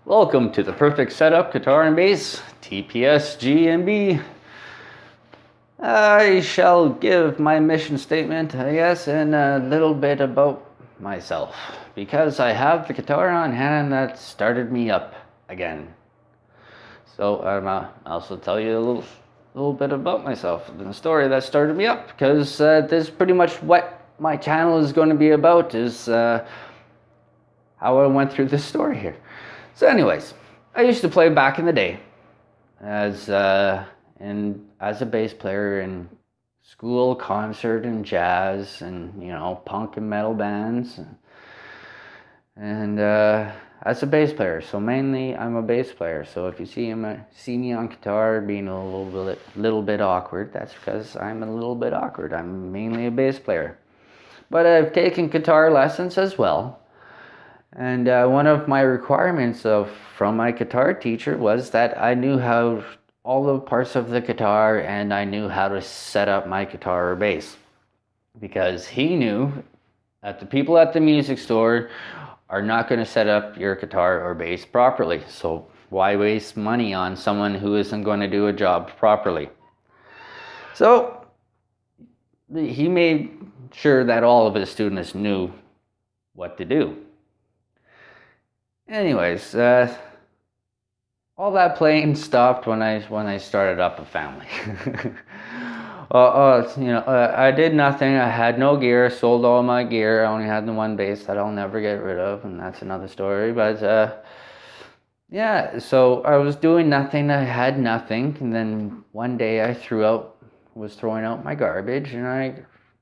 Welcome to the perfect setup, guitar and bass, Tpsg&b. I shall give my mission statement, I guess, and a little bit about myself, because I have the guitar on hand that started me up again. So I'll also tell you a little bit about myself, the story that started me up, because this is pretty much what my channel is going to be about, is how I went through this story here. So anyways, I used to play back in the day as a bass player in school, concert, and jazz, and punk and metal bands, and as a bass player. So mainly, I'm a bass player. So if you see me on guitar being a little bit awkward, that's because I'm a little bit awkward. I'm mainly a bass player, but I've taken guitar lessons as well. And one of my requirements from my guitar teacher was that I knew how all the parts of the guitar, and I knew how to set up my guitar or bass, because he knew that the people at the music store are not going to set up your guitar or bass properly. So why waste money on someone who isn't going to do a job properly? So he made sure that all of his students knew what to do. Anyways, all that playing stopped when I started up a family. I did nothing. I had no gear. Sold all my gear. I only had the one bass that I'll never get rid of, and that's another story. But yeah, so I was doing nothing. I had nothing, and then one day I was throwing out my garbage, and I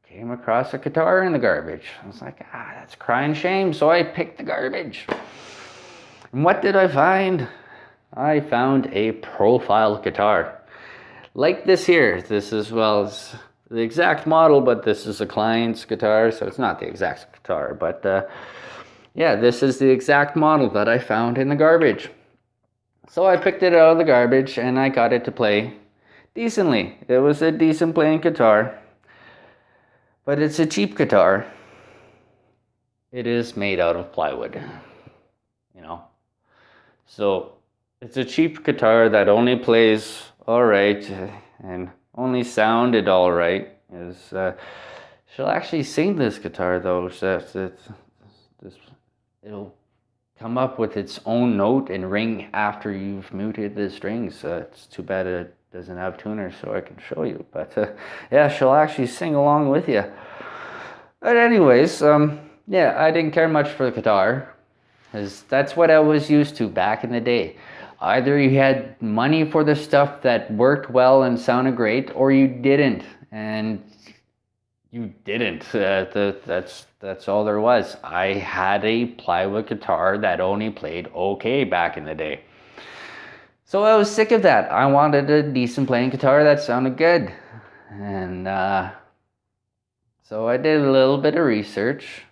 came across a guitar in the garbage. I was like, that's crying shame. So I picked the garbage. And what did I find? I found a profile guitar. Like this here. This is, it's the exact model, but this is a client's guitar, so it's not the exact guitar. But yeah, this is the exact model that I found in the garbage. So I picked it out of the garbage, and I got it to play decently. It was a decent playing guitar, but it's a cheap guitar. It is made out of plywood, So it's a cheap guitar that only plays all right and only sounded all right. She'll actually sing this guitar though. It'll come up with its own note and ring after you've muted the strings. It's too bad it doesn't have tuners so I can show you. But yeah, she'll actually sing along with you. But anyways, yeah, I didn't care much for the guitar, because that's what I was used to back in the day. Either you had money for the stuff that worked well and sounded great, or you didn't. And you didn't. That's all there was. I had a plywood guitar that only played okay back in the day. So I was sick of that. I wanted a decent playing guitar that sounded good. And so I did a little bit of research.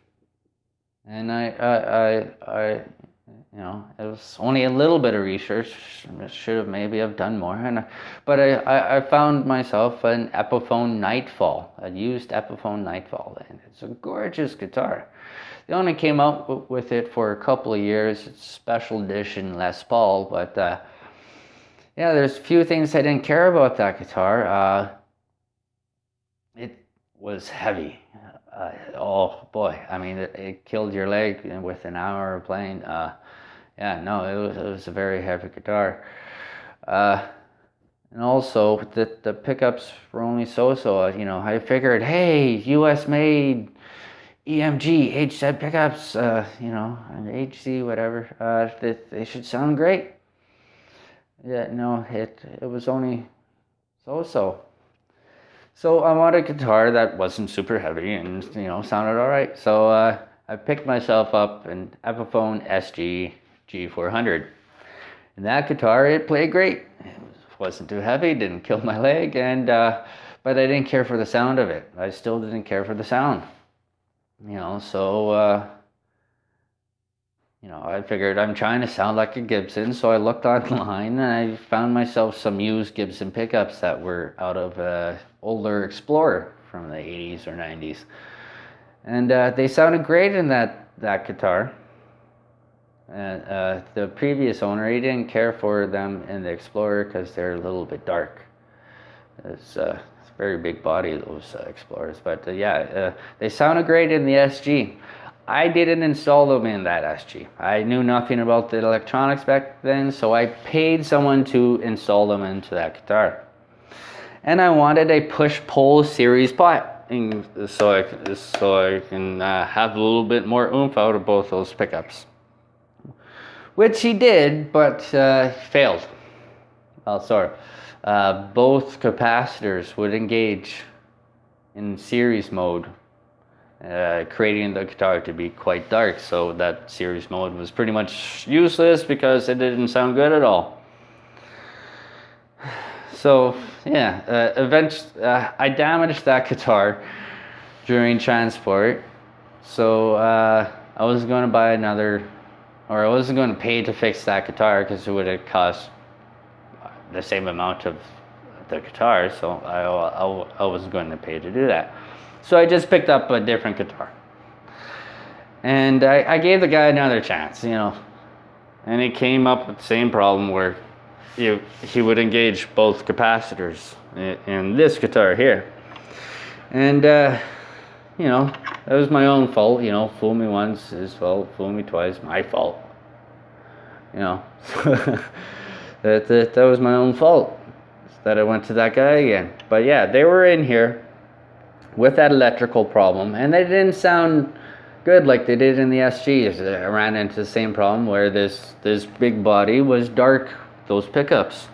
And it was only a little bit of research. I should have maybe have done more. But I found myself an Epiphone Nightfall, a used Epiphone Nightfall, and it's a gorgeous guitar. They only came out with it for a couple of years. It's special edition Les Paul, but yeah, there's a few things I didn't care about that guitar. It was heavy. Oh boy, I mean, it killed your leg with an hour of playing. Yeah, no, it was a very heavy guitar. And also, the pickups were only so-so. I figured, hey, US made EMG, H-set pickups, and HC, whatever, they should sound great. Yeah, no, it was only so-so. So I wanted a guitar that wasn't super heavy and, sounded all right. So I picked myself up an Epiphone SG G400. And that guitar, it played great. It wasn't too heavy, didn't kill my leg, but I didn't care for the sound of it. I still didn't care for the sound. So I figured I'm trying to sound like a Gibson, so I looked online and I found myself some used Gibson pickups that were out of an older Explorer from the 80s or 90s. And they sounded great in that guitar. And the previous owner, he didn't care for them in the Explorer because they're a little bit dark. It's a very big body, those Explorers. But they sounded great in the SG. I didn't install them in that SG. I knew nothing about the electronics back then, so I paid someone to install them into that guitar. And I wanted a push-pull series pot, so I can have a little bit more oomph out of both those pickups. Which he did, but failed. Well, sorry. Both capacitors would engage in series mode, creating the guitar to be quite dark. So that series mode was pretty much useless because it didn't sound good at all. So yeah, eventually I damaged that guitar during transport. So I was going to buy another, or I wasn't going to pay to fix that guitar because it would have cost the same amount of the guitar. So I wasn't going to pay to do that. So I just picked up a different guitar. And I gave the guy another chance, you know. And he came up with the same problem where he would engage both capacitors in this guitar here. And, you know, that was my own fault, you know. Fool me once, his fault. Fool me twice, my fault. You know, that was my own fault that I went to that guy again. But yeah, they were in here with that electrical problem, and they didn't sound good like they did in the SGs. I ran into the same problem where this big body was dark, those pickups.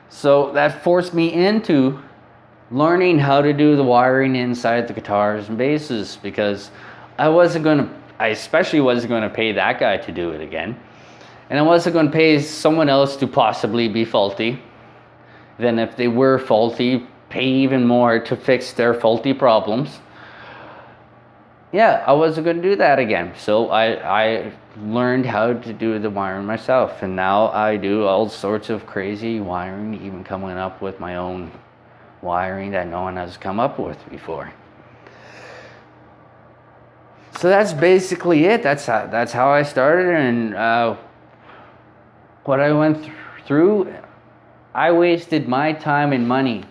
So that forced me into learning how to do the wiring inside the guitars and basses, because I especially wasn't going to pay that guy to do it again. And I wasn't going to pay someone else to possibly be faulty. Then if they were faulty, pay even more to fix their faulty problems. Yeah, I wasn't going to do that again. So I learned how to do the wiring myself. And now I do all sorts of crazy wiring, even coming up with my own wiring that no one has come up with before. So that's basically it. That's how I started. And what I went through, I wasted my time and money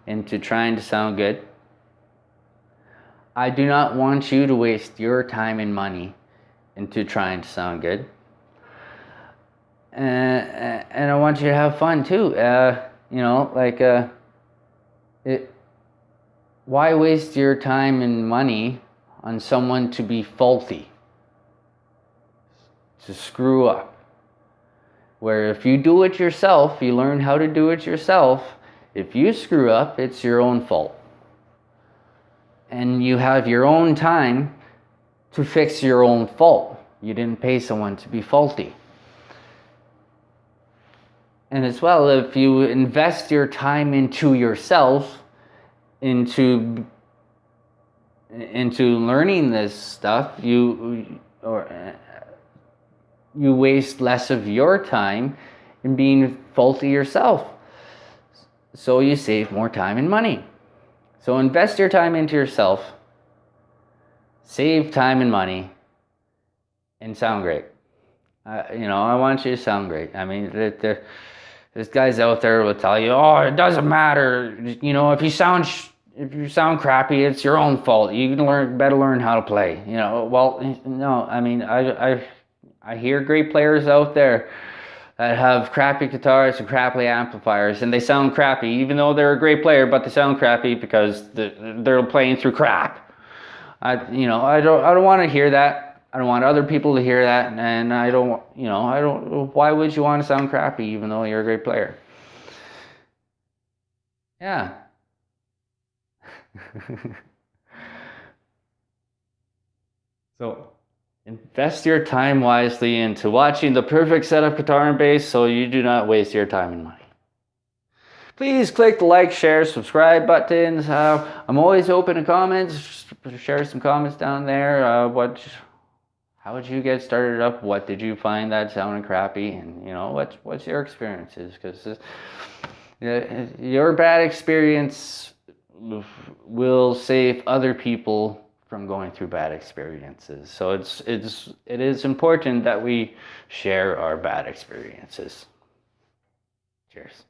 into trying to sound good. I do not want you to waste your time and money into trying to sound good. And I want you to have fun too. You know, like, why waste your time and money on someone to be faulty, to screw up? Where if you do it yourself, you learn how to do it yourself. If you screw up, it's your own fault. And you have your own time to fix your own fault. You didn't pay someone to be faulty. And as well, if you invest your time into yourself, into learning this stuff, you waste less of your time in being faulty yourself. So you save more time and money. So invest your time into yourself, save time and money, and sound great. You know, I want you to sound great. I mean, there's guys out there will tell you, oh, it doesn't matter. You know, if you sound crappy, it's your own fault. You better learn how to play. You know, well, no, I mean, I hear great players out there that have crappy guitars and crappy amplifiers, and they sound crappy, even though they're a great player, but they sound crappy because they're playing through crap. I don't want to hear that. I don't want other people to hear that, and why would you want to sound crappy even though you're a great player? Yeah. So, invest your time wisely into watching the perfect setup guitar and bass so you do not waste your time and money. Please click the like, share, subscribe buttons. I'm always open to comments. Share some comments down there. How did you get started up? What did you find that sounded crappy? And you know, what's your experiences? Because your bad experience will save other people from going through bad experiences. So it is important that we share our bad experiences. Cheers.